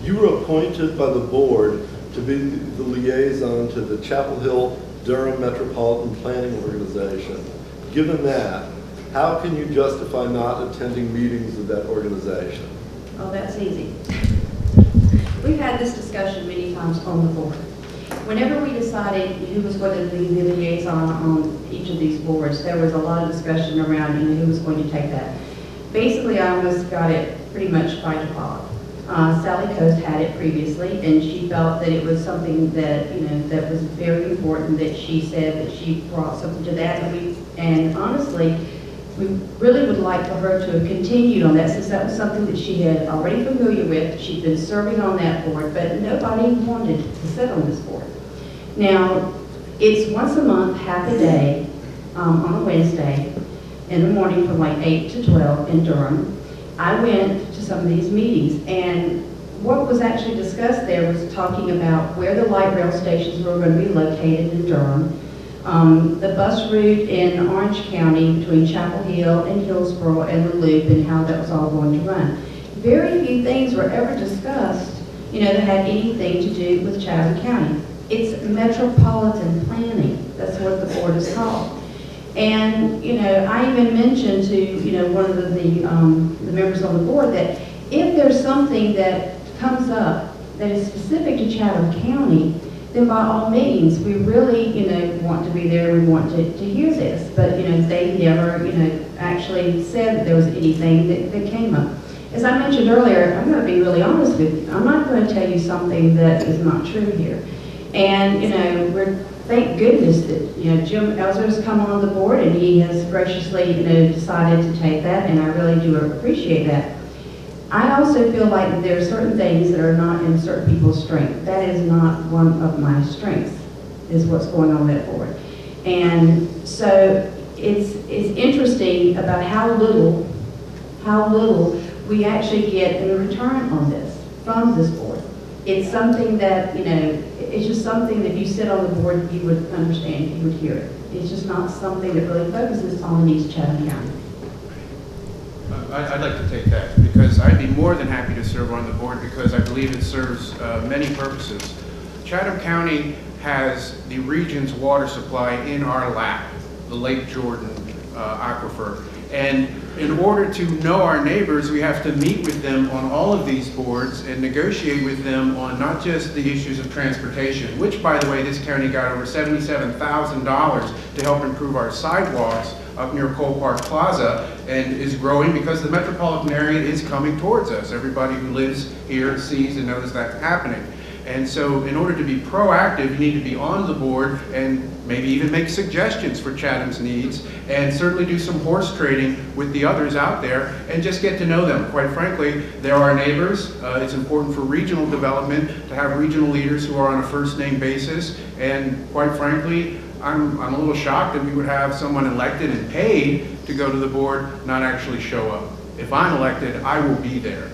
You were appointed by the board to be the liaison to the Chapel Hill Durham Metropolitan Planning Organization. Given that, how can you justify not attending meetings of that organization? Oh, that's easy. We've had this discussion many times on the board. Whenever we decided who was going to be the liaison on each of these boards, there was a lot of discussion around who was going to take that. Basically, I almost got it pretty much by default. Sally Coast had it previously, and she felt that it was something that that was very important. That she said that she brought something to that, and honestly, we really would like for her to have continued on that, since that was something that she had already familiar with. She'd been serving on that board, but nobody wanted to sit on this board. Now, it's once a month, half a day, on a Wednesday, in the morning from like 8 to 12 in Durham. I went to some of these meetings, and what was actually discussed there was talking about where the light rail stations were going to be located in Durham, the bus route in Orange County between Chapel Hill and Hillsborough and the Loop, and how that was all going to run. Very few things were ever discussed, that had anything to do with Chatham County. It's metropolitan planning. That's what the board is called. And, I even mentioned to, one of the members on the board that if there's something that comes up that is specific to Chatham County, then by all means, we really, want to be there, we want to hear this. But, they never, actually said that there was anything that came up. As I mentioned earlier, I'm going to be really honest with you. I'm not going to tell you something that is not true here. And, thank goodness that, Jim Elzer's come on the board, and he has graciously, decided to take that, and I really do appreciate that. I also feel like that there are certain things that are not in certain people's strength. That is not one of my strengths, is what's going on that board. And so it's interesting about how little we actually get in return on this, from this board. It's something that, it's just something that you sit on the board, you would understand, you would hear it. It's just not something that really focuses on East Chatham County. I'd like to take that, because I'd be more than happy to serve on the board, because I believe it serves many purposes. Chatham County has the region's water supply in our lap, the Lake Jordan aquifer. And in order to know our neighbors, we have to meet with them on all of these boards and negotiate with them on not just the issues of transportation, which, by the way, this county got over $77,000 to help improve our sidewalks up near Cole Park Plaza, and is growing because the metropolitan area is coming towards us. Everybody who lives here sees and knows that's happening. And so in order to be proactive, you need to be on the board and maybe even make suggestions for Chatham's needs, and certainly do some horse trading with the others out there and just get to know them. Quite frankly, they're our neighbors. It's important for regional development to have regional leaders who are on a first name basis. And quite frankly, I'm a little shocked that we would have someone elected and paid to go to the board not actually show up. If I'm elected, I will be there.